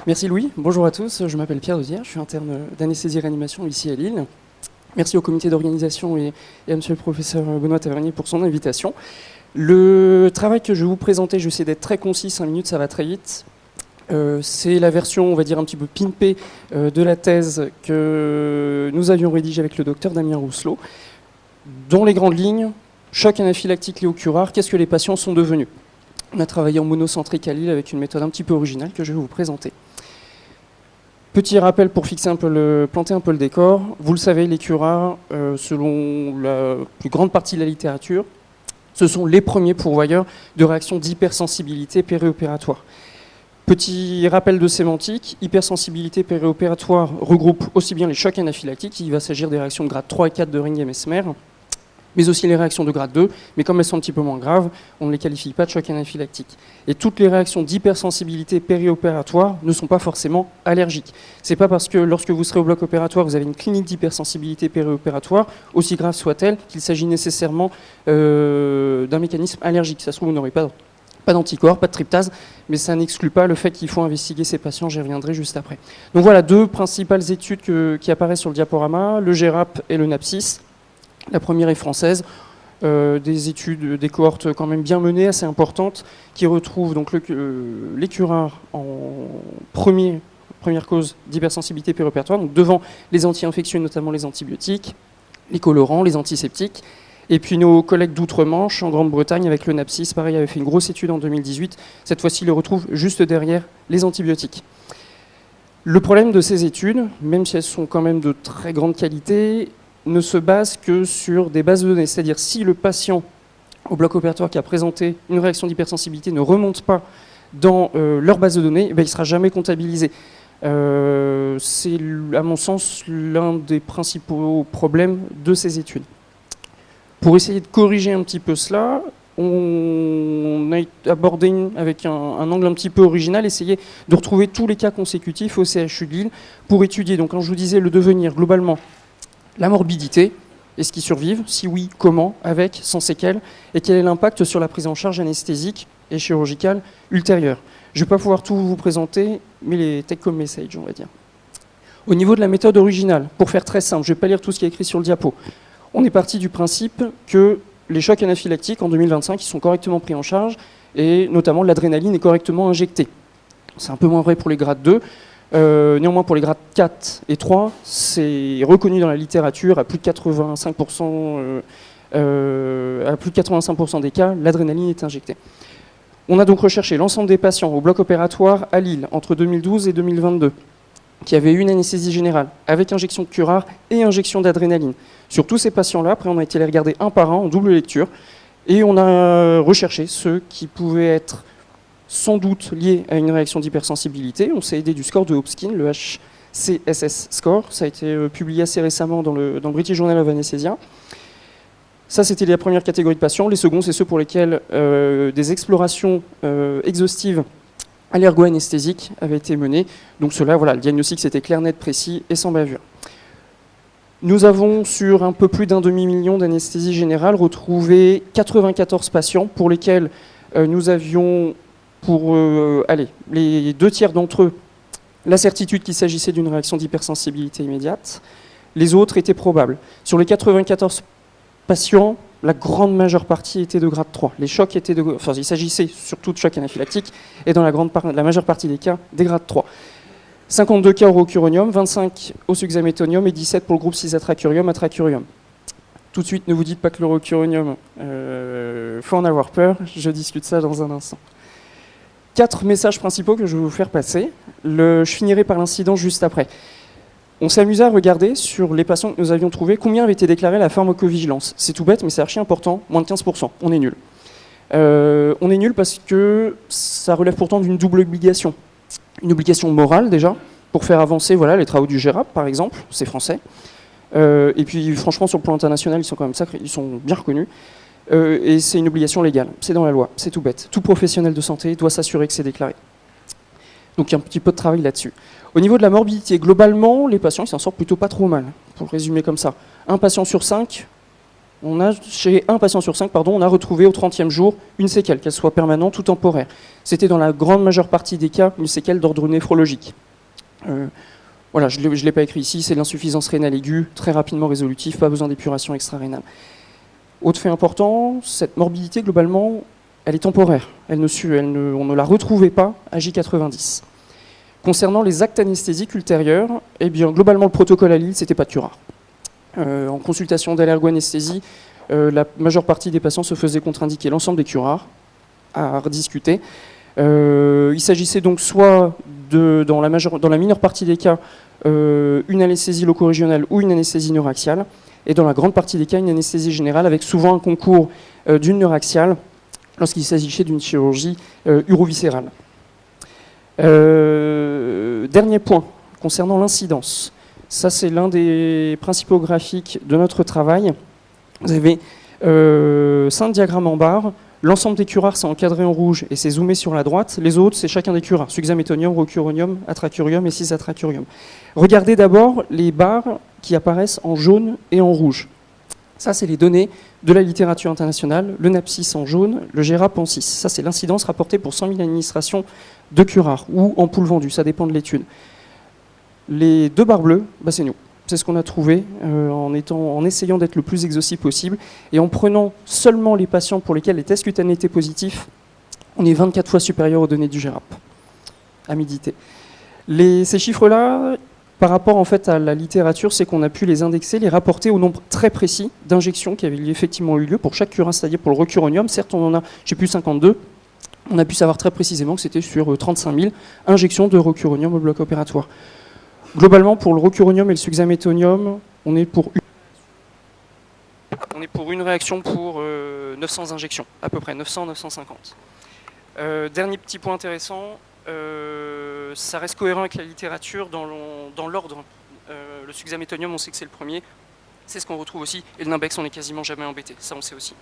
Merci Louis, bonjour à tous, je m'appelle Pierre Dosière, je suis interne d'anesthésie et réanimation ici à Lille. Merci au comité d'organisation et à monsieur le professeur Benoît Tavernier pour son invitation. Le travail que je vais vous présenter, je vais essayer d'être très concis, 5 minutes ça va très vite. C'est la version, on va dire, un petit peu pimpée de la thèse que nous avions rédigée avec le docteur Damien Rousselot. Dans les grandes lignes, choc anaphylactique léocurare, qu'est-ce que les patients sont devenus? On a travaillé en monocentrique à Lille avec une méthode un petit peu originale que je vais vous présenter. Petit rappel pour fixer planter un peu le décor. Vous le savez, les curares, selon la plus grande partie de la littérature, ce sont les premiers pourvoyeurs de réactions d'hypersensibilité périopératoire. Petit rappel de sémantique, hypersensibilité périopératoire regroupe aussi bien les chocs anaphylactiques, il va s'agir des réactions de grade 3 et 4 de Ring et Mesmer, mais aussi les réactions de grade 2, mais comme elles sont un petit peu moins graves, on ne les qualifie pas de choc anaphylactique. Et toutes les réactions d'hypersensibilité périopératoire ne sont pas forcément allergiques. C'est pas parce que lorsque vous serez au bloc opératoire, vous avez une clinique d'hypersensibilité périopératoire, aussi grave soit-elle, qu'il s'agit nécessairement d'un mécanisme allergique. Ça se trouve, vous n'aurez pas d'anticorps, pas de tryptase, mais ça n'exclut pas le fait qu'il faut investiguer ces patients, j'y reviendrai juste après. Donc voilà, deux principales études qui apparaissent sur le diaporama, le GERAP et le NAPSIS. La première est française, des études, des cohortes quand même bien menées, assez importantes, qui retrouvent donc les curares en première cause d'hypersensibilité périopératoire, donc devant les anti-infectieux, notamment les antibiotiques, les colorants, les antiseptiques. Et puis nos collègues d'outre-Manche, en Grande-Bretagne, avec le NAPSIS, pareil, avaient fait une grosse étude en 2018. Cette fois-ci, ils le retrouvent juste derrière les antibiotiques. Le problème de ces études, même si elles sont quand même de très grande qualité, ne se base que sur des bases de données. C'est-à-dire si le patient au bloc opératoire qui a présenté une réaction d'hypersensibilité ne remonte pas dans leur base de données, il ne sera jamais comptabilisé. C'est à mon sens l'un des principaux problèmes de ces études. Pour essayer de corriger un petit peu cela, on a abordé avec un angle un petit peu original, essayer de retrouver tous les cas consécutifs au CHU de Lille pour étudier, donc quand je vous disais le devenir globalement, la morbidité, est-ce qu'ils survivent? Si oui, comment? Avec? Sans séquelles? Et quel est l'impact sur la prise en charge anesthésique et chirurgicale ultérieure? Je ne vais pas pouvoir tout vous présenter, mais les take-home messages, on va dire. Au niveau de la méthode originale, pour faire très simple, je ne vais pas lire tout ce qui est écrit sur le diapo. On est parti du principe que les chocs anaphylactiques en 2025 ils sont correctement pris en charge et notamment l'adrénaline est correctement injectée. C'est un peu moins vrai pour les grades 2. Néanmoins, pour les grades 4 et 3, c'est reconnu dans la littérature à plus de 85%, des cas, l'adrénaline est injectée. On a donc recherché l'ensemble des patients au bloc opératoire à Lille entre 2012 et 2022 qui avaient eu une anesthésie générale avec injection de curare et injection d'adrénaline. Sur tous ces patients-là, après on a été les regarder un par un en double lecture et on a recherché ceux qui pouvaient être sans doute liés à une réaction d'hypersensibilité. On s'est aidé du score de Hopkins, le HCSS score. Ça a été publié assez récemment dans le British Journal of Anesthesia. Ça, c'était la première catégorie de patients. Les seconds, c'est ceux pour lesquels des explorations exhaustives allergo-anesthésiques avaient été menées. Donc cela, voilà, le diagnostic, c'était clair, net, précis et sans bavure. Nous avons, sur un peu plus d'un demi-million d'anesthésie générale, retrouvé 94 patients pour lesquels nous avions, pour les 2 tiers d'entre eux, la certitude qu'il s'agissait d'une réaction d'hypersensibilité immédiate. Les autres étaient probables. Sur les 94 patients, la grande majeure partie était de grade 3. Les chocs étaient il s'agissait surtout de chocs anaphylactiques et dans la majeure partie des cas, des grades 3. 52 cas au rocuronium, 25 au suxamétonium et 17 pour le groupe cisatracurium, atracurium. Tout de suite, ne vous dites pas que le rocuronium, faut en avoir peur, je discute ça dans un instant. 4 messages principaux que je vais vous faire passer. Je finirai par l'incident juste après. On s'est amusé à regarder sur les patients que nous avions trouvés combien avait été déclaré la pharmacovigilance. C'est tout bête, mais c'est archi important, moins de 15%, on est nul. On est nul parce que ça relève pourtant d'une double obligation. Une obligation morale déjà, pour faire avancer voilà, les travaux du GERAP par exemple, c'est français. Et puis franchement sur le plan international, ils sont quand même sacrés, ils sont bien reconnus. Et c'est une obligation légale, c'est dans la loi, c'est tout bête. Tout professionnel de santé doit s'assurer que c'est déclaré. Donc il y a un petit peu de travail là-dessus. Au niveau de la morbidité, globalement, les patients ils s'en sortent plutôt pas trop mal, pour le résumer comme ça. Un patient sur 5 Chez un patient sur 5, on a retrouvé au 30e jour une séquelle, qu'elle soit permanente ou temporaire. C'était dans la grande majeure partie des cas une séquelle d'ordre néphrologique. Voilà, je ne l'ai pas écrit ici, c'est l'insuffisance rénale aiguë, très rapidement résolutive, pas besoin d'épuration extra-rénale. Autre fait important, cette morbidité, globalement, elle est temporaire. On ne la retrouvait pas à J90. Concernant les actes anesthésiques ultérieurs, eh bien, globalement, le protocole à Lille, c'était pas de curare. En consultation d'allergoanesthésie, la majeure partie des patients se faisaient contre-indiquer l'ensemble des curares, à rediscuter. Il s'agissait donc soit, dans la mineure partie des cas, une anesthésie loco-régionale ou une anesthésie neuraxiale, et dans la grande partie des cas, une anesthésie générale, avec souvent un concours d'une neuraxiale, lorsqu'il s'agissait d'une chirurgie uroviscérale. Dernier point, concernant l'incidence. Ça, c'est l'un des principaux graphiques de notre travail. Vous avez 5 diagrammes en barre. L'ensemble des curares, c'est encadré en rouge et c'est zoomé sur la droite. Les autres, c'est chacun des curares. Suxamétonium, rocuronium, atracurium et cisatracurium. Regardez d'abord les barres qui apparaissent en jaune et en rouge. Ça, c'est les données de la littérature internationale. Le NAPSIS en jaune, le GERAP en 6. Ça, c'est l'incidence rapportée pour 100 000 administrations de curares ou ampoules vendues. Ça dépend de l'étude. Les 2 barres bleues, c'est nous. C'est ce qu'on a trouvé en essayant d'être le plus exhaustif possible et en prenant seulement les patients pour lesquels les tests cutanés étaient positifs. On est 24 fois supérieur aux données du GERAP, à méditer. Ces chiffres-là, par rapport en fait à la littérature, c'est qu'on a pu les indexer, les rapporter au nombre très précis d'injections qui avaient effectivement eu lieu pour chaque curin, c'est-à-dire pour le rocuronium. Certes, on en a, je ne sais plus, 52. On a pu savoir très précisément que c'était sur 35 000 injections de rocuronium au bloc opératoire. Globalement, pour le rocuronium et le suxamétonium, on est pour une réaction pour 900 injections, à peu près 900-950. Dernier petit point intéressant, ça reste cohérent avec la littérature dans l'ordre. Le suxamétonium, on sait que c'est le premier, c'est ce qu'on retrouve aussi, et le Nimbex, on n'est quasiment jamais embêté, ça on sait aussi.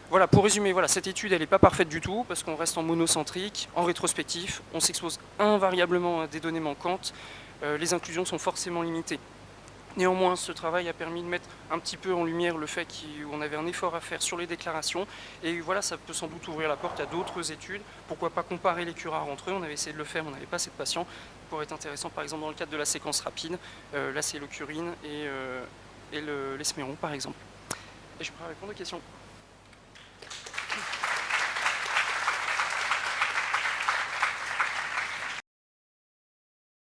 Voilà, pour résumer, cette étude, elle n'est pas parfaite du tout, parce qu'on reste en monocentrique, en rétrospectif, on s'expose invariablement à des données manquantes, les inclusions sont forcément limitées. Néanmoins, ce travail a permis de mettre un petit peu en lumière le fait qu'on avait un effort à faire sur les déclarations, et voilà, ça peut sans doute ouvrir la porte à d'autres études. Pourquoi pas comparer les curares entre eux? On avait essayé de le faire, mais on n'avait pas assez de patients. Ça pourrait être intéressant, par exemple, dans le cadre de la séquence rapide, là c'est l'occurine et l'esméron, par exemple. Et je pourrais répondre aux questions.